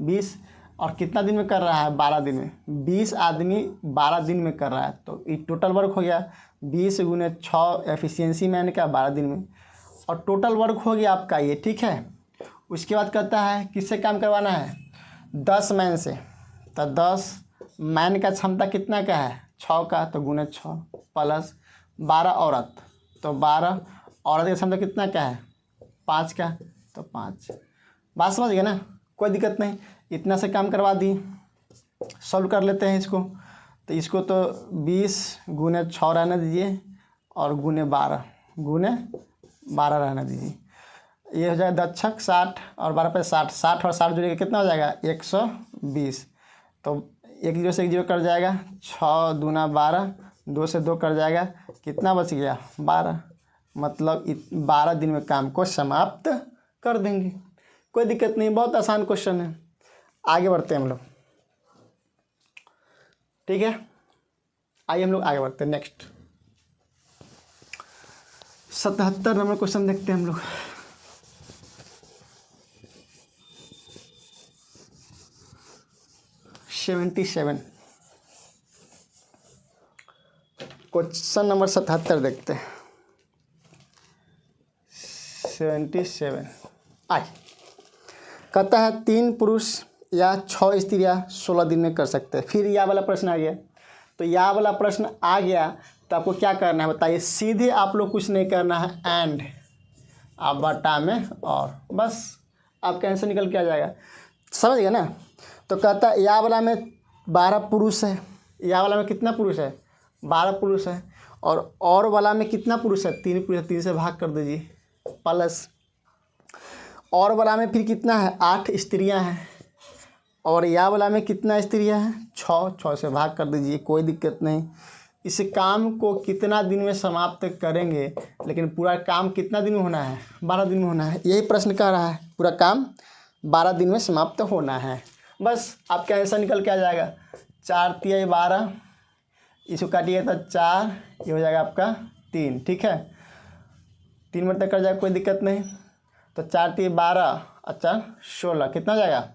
20, और कितना दिन में कर रहा है, 12 दिन में। 20 आदमी 12 दिन में कर रहा है, तो ये टोटल वर्क हो गया 20 गुने 6 एफिशिएंसी मैन का 12 दिन में, और टोटल वर्क हो गया आपका ये। ठीक है, उसके बाद कहता है किससे काम करवाना है, 10 मैन से। तो 10 मैन का क्षमता कितना का है, 6 का, तो गुने 6 प्लस 12 औरत, तो 12 औरत का क्षमता कितना का है, 5 का, तो 5। बात समझ गए ना, कोई दिक्कत नहीं, इतना से काम करवा दी। सॉल्व कर लेते हैं इसको, तो इसको तो 20 गुने 6 रहने दीजिए, और गुने 12 रहने दीजिए, ये हो जाएगा 10 छक 60, और 12 पे 60, 60 और 60 जुड़ेगा कितना हो जाएगा, 120। तो 1 जीरो से 1 जीरो कट जाएगा, 6 दूना 12, 2 से 2 कट जाएगा, कितना बच गया, 12। मतलब 12 दिन में काम को समाप्त कर देंगे, कोई दिक्कत नहीं, बहुत आसान क्वेश्चन है। आगे बढ़ते हैं हम लोग, ठीक है, आइए हम लोग आगे बढ़ते हैं। नेक्स्ट 77 नंबर क्वेश्चन देखते हैं हम लोग। क्वेश्चन नंबर 77 देखते हैं। 77 आए, कहता है 3 पुरुष या 6 स्त्रियां 16 दिन में कर सकते हैं। फिर यह वाला प्रश्न आ गया, तो यह वाला प्रश्न आ गया तो आपको क्या करना है बताइए, सीधे आप लोग कुछ नहीं करना है, एंड आप बटा में और, बस आपका आंसर निकल के आ जाएगा, समझ गए ना। तो कहता है या वाला में 12 पुरुष है, या वाला में कितना पुरुष है, 12 पुरुष है, और वाला में कितना पुरुष है, 3 पुरुष है, 3 से भाग कर दीजिए, प्लस और वाला में फिर कितना है, 8 स्त्रियां हैं, और या वाला में कितना स्त्रियां हैं, 6 से भाग कर दीजिए, कोई दिक्कत नहीं। इस काम को कितना दिन में समाप्त करेंगे, लेकिन पूरा काम कितना दिन में होना है, 12 दिन में होना है, यही प्रश्न कह रहा है, पूरा काम 12 दिन में समाप्त होना है, बस आपका आंसर निकल के आ जाएगा। 4 तिया 12, इसको काटिए तो 4, ये हो जाएगा आपका 3, ठीक है, 3 मिनट तक कर जाएगा, कोई दिक्कत नहीं। तो 4 तिया 12, अच्छा 16, कितना हो जाएगा,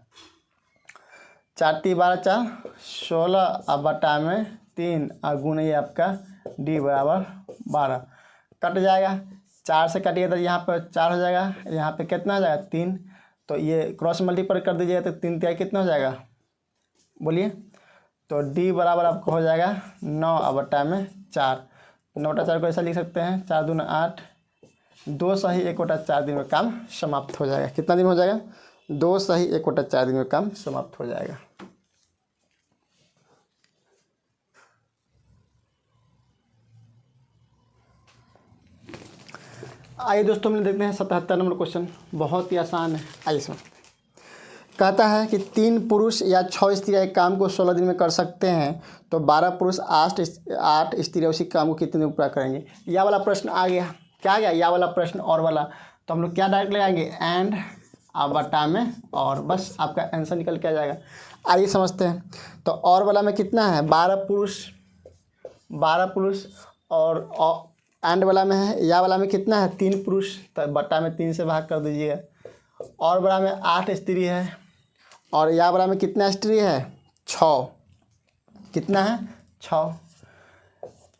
4 तिया 12 4 16, अब बटा में 3, और गुण ये आपका डी बराबर 12, कट जाएगा, 4 से काटिए तो यहाँ पर 4 हो जाएगा, यहाँ पे कितना हो जाएगा 3, तो ये क्रॉस मल्टीप्लाई कर दीजिएगा तो 3 तिया कितना हो जाएगा, बोलिए, तो डी बराबर आपको हो जाएगा 9, अब बटा में 4, 9 बटा 4 को ऐसा लिख सकते हैं, 4 दूना 8, 2 सही 1 बटा 4 दिन में काम समाप्त हो जाएगा। कितना दिन हो जाएगा, 2 सही 1 बटा 4 दिन में काम समाप्त हो जाएगा। आइए दोस्तों हम देखते हैं 77 नंबर क्वेश्चन, बहुत ही आसान है, आइए समझते हैं। कहता है कि 3 पुरुष या 6 स्त्रियां एक काम को 16 दिन में कर सकते हैं, तो 12 पुरुष 8 स्त्रियां उसी काम को कितने दिन में पूरा करेंगे। यह वाला प्रश्न आ गया, क्या आ गया, यह वाला प्रश्न और वाला, तो हम लोग क्या डायरेक्ट लगाएंगे, एंड अब बटा में और, बस आपका आंसर निकल के आ जाएगा। आइए समझते हैं। तो और वाला में कितना है, 12 पुरुष और एंड वाला में है, या वाला में कितना है, 3 पुरुष, तो बट्टा में 3 से भाग कर दीजिएगा। और वाला में 8 स्त्री है और या वाला में कितना स्त्री है, 6। कितना है, 6।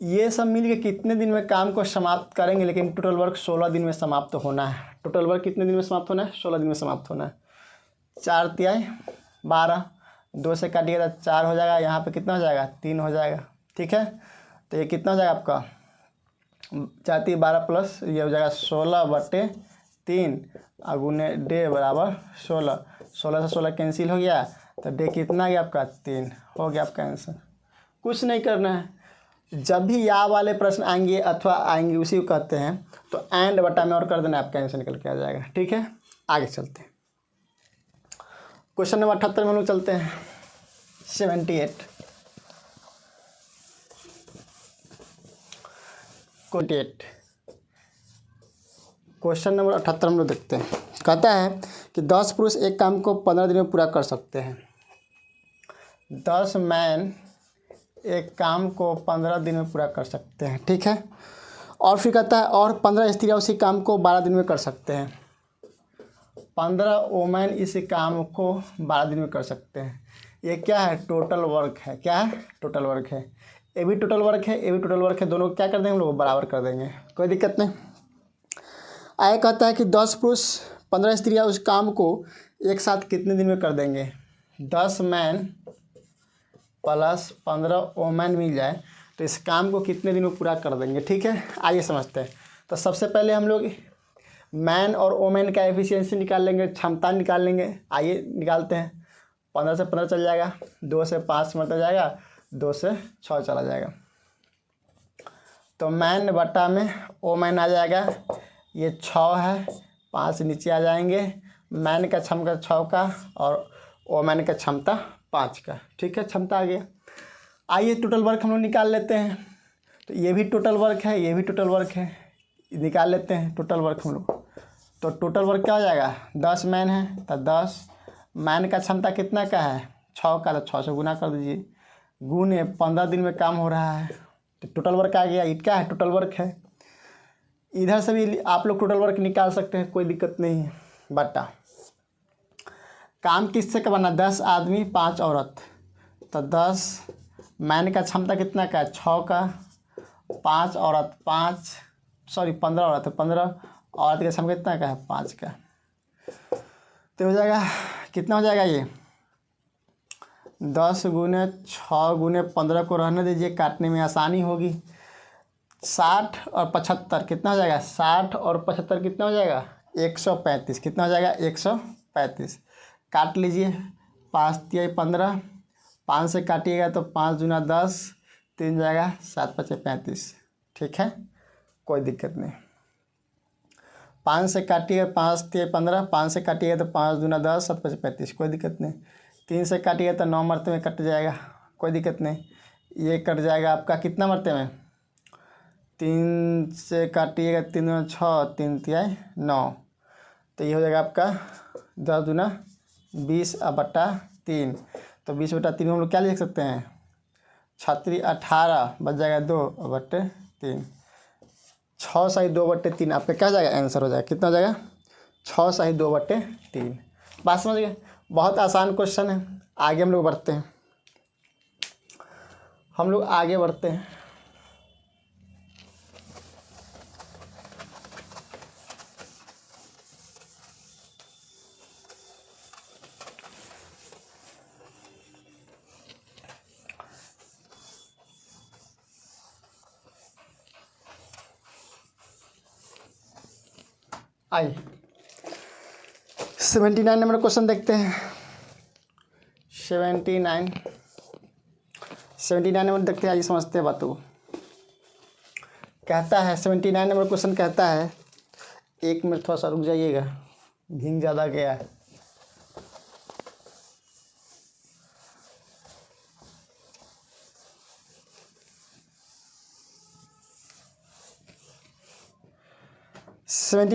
ये सब मिल के कितने दिन में काम को समाप्त करेंगे, लेकिन टोटल वर्क 16 दिन में समाप्त होना है। टोटल वर्क कितने दिन में समाप्त होना है, 16 दिन में समाप्त होना है। 4 तिहाई 12, 2 से काटिएगा तो 4 हो जाएगा, यहाँ पे कितना हो जाएगा, 3 हो जाएगा। ठीक है, तो ये कितना हो जाएगा आपका, 4 12 प्लस ये हो जाएगा 16/3 गुने डे बराबर 16। 16 से 16 कैंसिल हो गया, तो डे कितना आ गया आपका, 3 हो गया आपका आंसर। कुछ नहीं करना है, जब भी या वाले प्रश्न आएंगे अथवा आएंगे उसी को कहते हैं, तो एंड बटा में और कर देना, आपका आंसर निकल के आ जाएगा। ठीक है, आगे चलते हैं। क्वेश्चन नंबर 78 में हम लोग चलते हैं। 78 क्वेश्चन नंबर 78 हम लोग देखते हैं। कहता है कि 10 पुरुष एक काम को 15 दिन में पूरा कर सकते हैं। 10 मैन एक काम को 15 दिन में पूरा कर सकते हैं। ठीक है, और फिर कहता है और 15 स्त्रियाँ उसी काम को 12 दिन में कर सकते हैं। 15 वोमेन इस काम को 12 दिन में कर सकते हैं। ये क्या है, टोटल वर्क है। क्या है, टोटल वर्क है। ये भी टोटल वर्क है, ये भी टोटल वर्क है, दोनों को क्या कर देंगे हम लोग, बराबर कर देंगे, कोई दिक्कत नहीं। आगे कहता है कि 10 पुरुष 15 स्त्रियाँ उस काम को एक साथ कितने दिन में कर देंगे। 10 मैन प्लस 15 वोमेन मिल जाए तो इस काम को कितने दिन में पूरा कर देंगे। ठीक है, आइए समझते हैं। तो सबसे पहले हम लोग मैन और वोमेन का एफिशिएंसी निकाल लेंगे, क्षमता निकाल लेंगे। आइए निकालते हैं। 15 से 15 चल जाएगा, 2 से 5 मरता जाएगा, 2 से 6 चला जाएगा। तो मैन बटा में वोमेन आ जाएगा, ये 6 है, 5 नीचे आ जाएंगे। मैन का क्षमता 6 का और वोमेन का क्षमता 5 का। ठीक है, क्षमता आ गया। आइए टोटल वर्क हम लोग निकाल लेते हैं। तो ये भी टोटल वर्क है, ये भी टोटल वर्क है, निकाल लेते हैं टोटल वर्क हम लोग। तो टोटल वर्क क्या हो जाएगा, 10 मैन है तो 10 मैन का क्षमता कितना का है, 6 का, तो 6 से गुना कर दीजिए, गुने 15 दिन में काम हो रहा है, तो टोटल वर्क आ गया। ये क्या है, टोटल वर्क है। इधर से भी आप लोग टोटल वर्क निकाल सकते हैं, कोई दिक्कत नहीं है। बटा काम किससे करवाना, 10 आदमी 5 औरत, तो 10 मैन का क्षमता कितना का है, 6 का, 5 औरत 15 औरत है, 15 औरत का क्षमता कितना का है, 5 का। तो हो जाएगा कितना हो जाएगा, ये 10 गुने 6 गुने 15 को रहने दीजिए, काटने में आसानी होगी। 60 और 75 कितना हो जाएगा, 60 और 75 कितना हो जाएगा, 135। कितना हो जाएगा, 135। काट लीजिए, 5 तिहाई 15, 5 से काटिएगा तो 5 दूना 10, 3 जाएगा, 7 5 35। ठीक है, कोई दिक्कत नहीं। 5 से काटिएगा, 5 तिहाई 15, 5 से काटिएगा तो 5 दूना 10, 7 5 35, कोई दिक्कत नहीं। 3 से काटिएगा तो 9 मरते में कट जाएगा, कोई दिक्कत नहीं। ये कट जाएगा आपका कितना मरते में, 3 से काटिएगा 3 दूना 6, 3 तिहाई 9, तो ये हो जाएगा आपका 10 दूना 20 बटा 3। तो 20 बटा 3 हम लोग क्या लिख सकते हैं, 36 18 बच जाएगा 2 बटे 3, 6 सही 2 बटे 3 आपका क्या हो जाएगा, आंसर हो जाएगा। कितना हो जाएगा, 6 सही 2 बटे 3। बात समझ गए, बहुत आसान क्वेश्चन है। आगे हम लोग बढ़ते हैं, हम लोग आगे बढ़ते हैं। आइए 79 नंबर क्वेश्चन देखते हैं। 79 नंबर देखते हैं, आइए समझते हैं बातों को। कहता है 79 नंबर क्वेश्चन कहता है, 1 मिनट थोड़ा सा रुक जाइएगा, घिंग ज़्यादा गया है।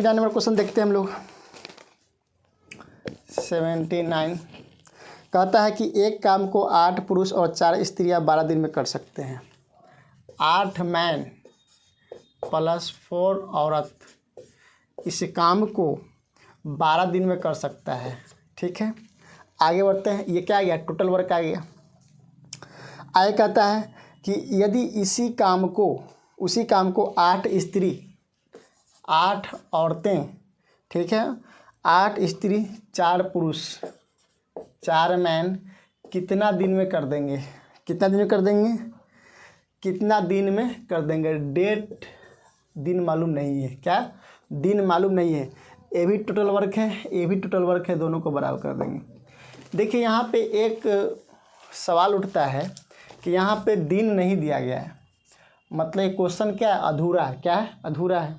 नंबर क्वेश्चन देखते हैं हम लोग। 79 कहता है कि एक काम को 8 पुरुष और 4 स्त्रियां 12 दिन में कर सकते हैं। 8 मैन प्लस 4 औरत इस काम को 12 दिन में कर सकता है। ठीक है, आगे बढ़ते हैं। ये क्या आ गया, टोटल वर्क आ गया। आगे कहता है कि यदि उसी काम को 8 स्त्री 8 औरतें, ठीक है, 8 स्त्री 4 पुरुष 4 मैन कितना दिन में कर देंगे, कितना दिन में कर देंगे, कितना दिन में कर देंगे। डेट दिन मालूम नहीं है, क्या दिन मालूम नहीं है। ये भी टोटल वर्क है, ये भी टोटल वर्क है, दोनों को बराबर कर देंगे। देखिए यहाँ पे एक सवाल उठता है कि यहाँ पे दिन नहीं दिया गया है, मतलब ये क्वेश्चन क्या है, अधूरा है। क्या है, अधूरा है।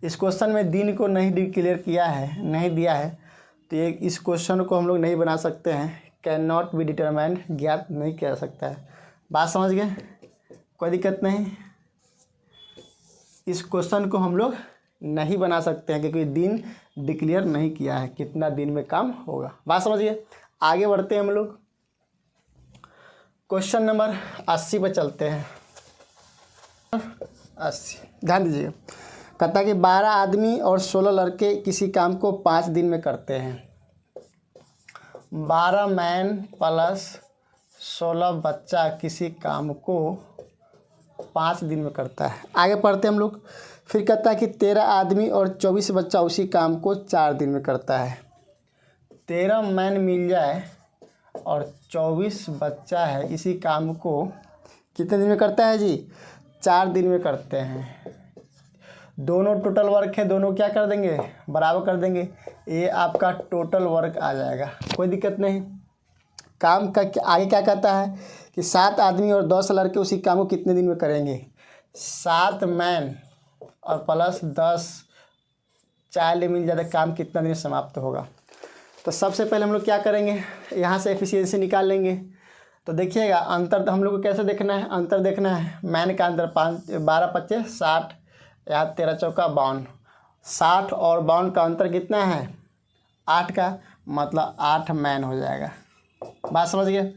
इस क्वेश्चन में दिन को नहीं डिक्लेयर किया है, नहीं दिया है, तो ये इस क्वेश्चन को हम लोग नहीं बना सकते हैं। कैन नॉट बी डिटरमाइंड, ज्ञात नहीं किया जा सकता है। बात समझ गए, कोई दिक्कत नहीं। इस क्वेश्चन को हम लोग नहीं बना सकते हैं क्योंकि दिन डिक्लेयर नहीं किया है कितना दिन में काम होगा। बात समझिए, आगे बढ़ते हैं हम लोग। क्वेश्चन नंबर 80 पे चलते हैं। 80, ध्यान दीजिए। कहता है कि 12 आदमी और 16 लड़के किसी काम को 5 दिन में करते हैं। 12 मैन प्लस 16 बच्चा किसी काम को 5 दिन में करता है। आगे पढ़ते हैं हम लोग। फिर कहता है कि 13 आदमी और 24 बच्चा उसी काम को 4 दिन में करता है। 13 मैन मिल जाए और 24 बच्चा है, इसी काम को कितने दिन में करता है जी, 4 दिन में करते हैं। दोनों टोटल वर्क है, दोनों क्या कर देंगे, बराबर कर देंगे। ये आपका टोटल वर्क आ जाएगा, कोई दिक्कत नहीं। काम का आगे क्या कहता है कि 7 आदमी और 10 लड़के उसी काम को कितने दिन में करेंगे। 7 मैन और प्लस 10 चाइल्ड मिल जाता है, काम कितना दिन में समाप्त होगा। तो सबसे पहले हम लोग क्या करेंगे, यहाँ से एफिशिएंसी निकाल लेंगे। तो देखिएगा अंतर तो हम लोग को कैसे देखना है, अंतर देखना है। मैन का अंतर 12 25 60, यहाँ 13 चौका 52, 60 और 52 का अंतर कितना है, 8 का, मतलब 8 मैन हो जाएगा। बात समझ गए।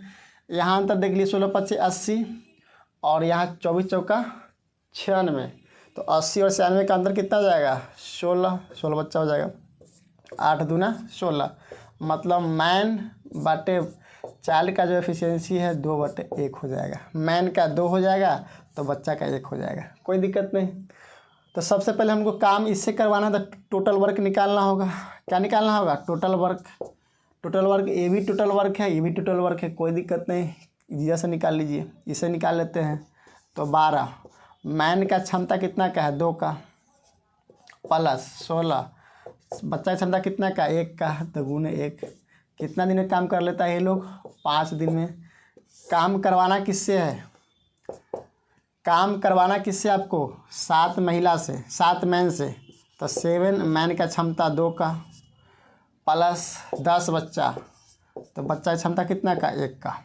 यहाँ अंतर देख लीजिए, 16 25 80 और यहाँ 24 चौका 96, तो 80 और 96 का अंतर कितना हो जाएगा, 16 बच्चा हो जाएगा। 8 दूना 16, मतलब मैन बटे चाइल्ड का जो एफिशिएंसी है 2/1 हो जाएगा। मैन का 2 हो जाएगा तो बच्चा का 1 हो जाएगा, कोई दिक्कत नहीं। तो सबसे पहले हमको काम इससे करवाना है, तो टोटल वर्क निकालना होगा। क्या निकालना होगा, टोटल वर्क। टोटल वर्क ये भी टोटल वर्क है, ये भी टोटल वर्क है, कोई दिक्कत नहीं, जैसे निकाल लीजिए। इसे निकाल लेते हैं। तो 12 मैन का क्षमता कितना का है, 2 का, प्लस 16 बच्चा की क्षमता कितना का, 1 का, तो गुने 1। कितना दिन में काम कर लेता है ये लोग, 5 दिन में। काम करवाना किससे है, काम करवाना किससे आपको, 7 महिला से, 7 मैन से। तो 7 मैन का क्षमता 2 का, प्लस 10 बच्चा, तो बच्चा की क्षमता कितना का, 1 का।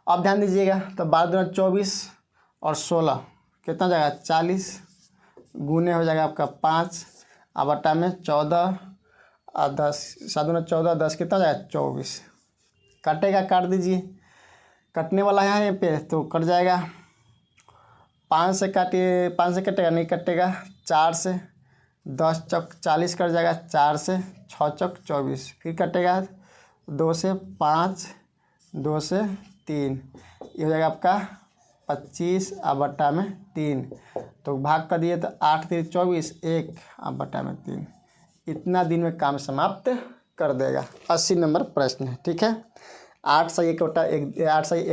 अब ध्यान दीजिएगा, तो 12 दूना 24 और 16 कितना हो जाएगा, 40, गुने हो जाएगा आपका 5, अब बटा में 14 और 10, 7 दूना 14, 10 कितना हो जाएगा, 24। कटेगा, काट दीजिए, कटने वाला है यहाँ पे, तो कट जाएगा। 5 से काटिए, 5 से कटेगा, नहीं कटेगा। 4 से 10 चौक 40 कट जाएगा, 4 से 6 चौक 24, फिर कटेगा 2 से 5, 2 से 3, ये हो जाएगा आपका 25 और बटा में 3, तो भाग कर दिए तो 8 3 24, 1 और बटा में 3। इतना दिन में काम समाप्त कर देगा। 80 नंबर प्रश्न है, ठीक है। 8 से 1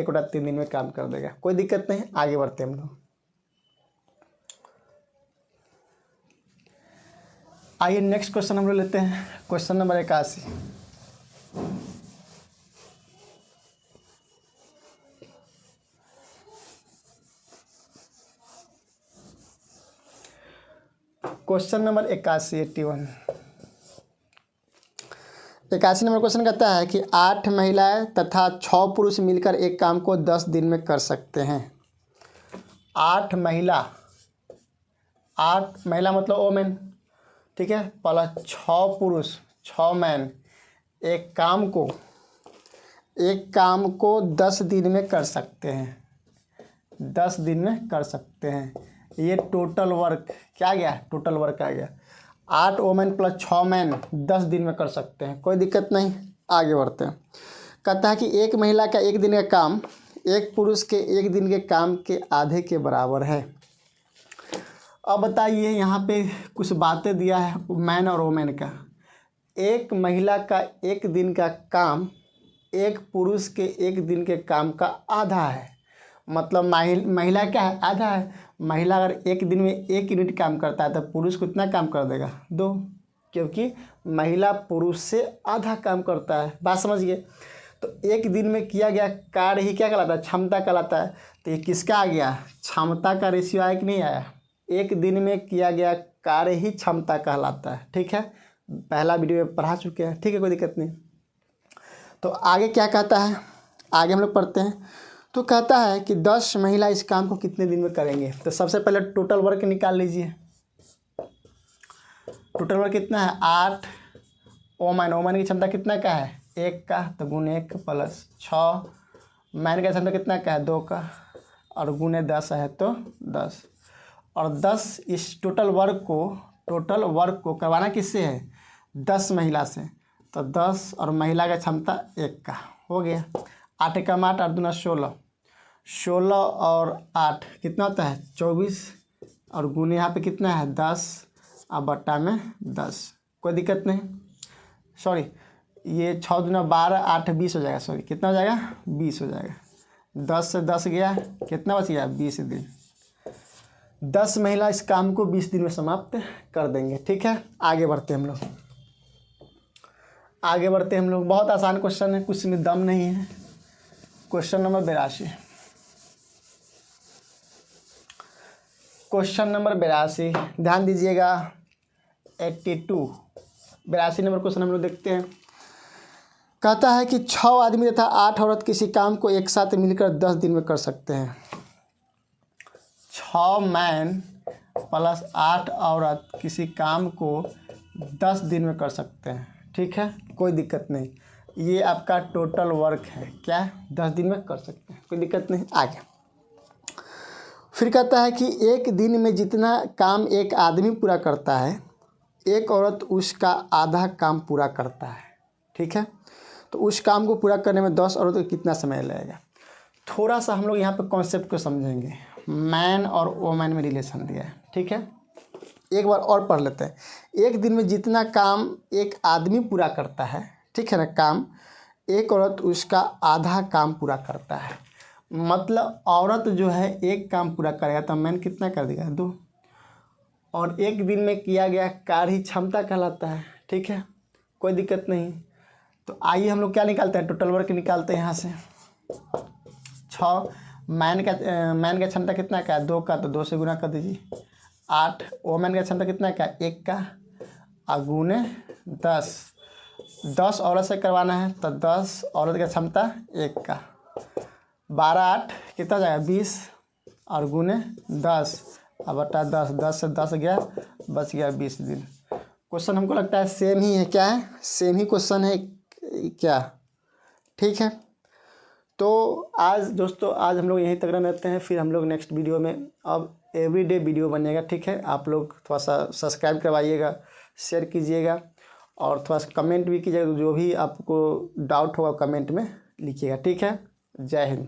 बटा 3 दिन में काम कर देगा, कोई दिक्कत नहीं। आगे बढ़ते हैं हम लोग। आइए नेक्स्ट क्वेश्चन हम लोग लेते हैं, question number 81। Question number 81 81 number question कहता है कि 8 महिलाएं तथा 6 पुरुष मिलकर एक काम को 10 दिन में कर सकते हैं। 8 महिला मतलब वोमेन, ठीक है, प्लस 6 पुरुष 6 मैन एक काम को 10 दिन में कर सकते हैं, 10 दिन में कर सकते हैं। ये टोटल वर्क क्या गया, टोटल वर्क आ गया। 8 वोमेन प्लस 6 मैन 10 दिन में कर सकते हैं, कोई दिक्कत नहीं। आगे बढ़ते हैं। कहता है कि एक महिला का एक दिन का काम एक पुरुष के एक दिन के काम के आधे के बराबर है। अब बताइए यहाँ पे कुछ बातें दिया है मैन और वोमेन का। एक महिला का एक दिन का काम एक पुरुष के एक दिन के काम का आधा है। मतलब महिला क्या है, आधा है। महिला अगर एक दिन में 1 यूनिट काम करता है तो पुरुष कितना काम कर देगा, 2, क्योंकि महिला पुरुष से आधा काम करता है। बात समझिए। तो एक दिन में किया गया कार्य ही क्या कहलाता है, क्षमता कहलाता है। तो ये किसका आ गया, क्षमता का रेशियो आया कि नहीं आया। एक दिन में किया गया कार्य ही क्षमता कहलाता है। ठीक है, पहला वीडियो में पढ़ा चुके हैं। ठीक है, कोई दिक्कत नहीं। तो आगे क्या कहता है, आगे हम लोग पढ़ते हैं। तो कहता है कि 10 महिला इस काम को कितने दिन में करेंगे। तो सबसे पहले टोटल वर्क निकाल लीजिए। टोटल वर्क कितना है, 8 ओमन की क्षमता कितना का है, 1 का, तो गुने 1 प्लस 6। मैन का क्षमता कितना का है, 2 का, और गुने 10 है तो 10। और 10 इस टोटल वर्क को करवाना किससे है, 10 महिला से। तो 10 और महिला का क्षमता 1 का हो गया। 8 एकम 8, 8 दूना 16, 16 और 8 कितना होता है, 24, और गुने यहाँ पे कितना है, 10, और बट्टा में 10। कोई दिक्कत नहीं। सॉरी, ये 6 दूना 12, 8 20 हो जाएगा। सॉरी, कितना हो जाएगा, 20 हो जाएगा। 10 से 10 गया, कितना बच गया, 20 दिन। 10 महिला इस काम को 20 दिन में समाप्त कर देंगे। ठीक है, आगे बढ़ते हैं हम लोग। बहुत आसान क्वेश्चन है, कुछ में दम नहीं है। Question number 82। क्वेश्चन नंबर 82 ध्यान दीजिएगा। 82 नंबर क्वेश्चन हम लोग देखते हैं। कहता है कि 6 आदमी तथा 8 औरत किसी काम को एक साथ मिलकर 10 दिन में कर सकते हैं। 6 मैन प्लस 8 औरत किसी काम को 10 दिन में कर सकते हैं। ठीक है, कोई दिक्कत नहीं। ये आपका टोटल वर्क है, क्या 10 दिन में कर सकते हैं, कोई दिक्कत नहीं। आगे फिर कहता है कि एक दिन में जितना काम एक आदमी पूरा करता है एक औरत उसका आधा काम पूरा करता है। ठीक है, तो उस काम को पूरा करने में 10 औरतों को कितना समय लगेगा। थोड़ा सा हम लोग यहाँ पे कॉन्सेप्ट को समझेंगे। मैन और वोमेन में रिलेशन दिया है। ठीक है, एक बार और पढ़ लेते हैं। एक दिन में जितना काम एक आदमी पूरा करता है, ठीक है ना, काम एक औरत उसका आधा काम पूरा करता है। मतलब औरत जो है एक काम पूरा करेगा तो मैन कितना कर देगा, 2। और एक दिन में किया गया कार्य ही क्षमता कहलाता है। ठीक है, कोई दिक्कत नहीं। तो आइए हम लोग क्या निकालते हैं, टोटल वर्क निकालते हैं यहाँ से। 6 मैन का क्षमता कितना का है, 2 का, तो 2 से गुना कर दीजिए। 8 वोमेन का क्षमता कितना का, 1 का, और गुने 10 औरत से करवाना है तो 10 औरत का क्षमता 1 का। 12 8 कितना हो जाएगा, 20, और गुने 10, और बटा 10, 10 से 10 गया, बच गया 20 दिन। क्वेश्चन हमको लगता है सेम ही है, क्या है, सेम ही क्वेश्चन है क्या। ठीक है, तो आज दोस्तों हम लोग यहीं तक रहते हैं। फिर हम लोग नेक्स्ट वीडियो में अब एवरीडे वीडियो बनेगा। ठीक है, आप लोग थोड़ा सा सब्सक्राइब करवाइएगा, शेयर कीजिएगा, और थोड़ा सा कमेंट भी कीजिएगा। जो भी आपको डाउट होगा कमेंट में लिखिएगा। ठीक है, जय हिंद।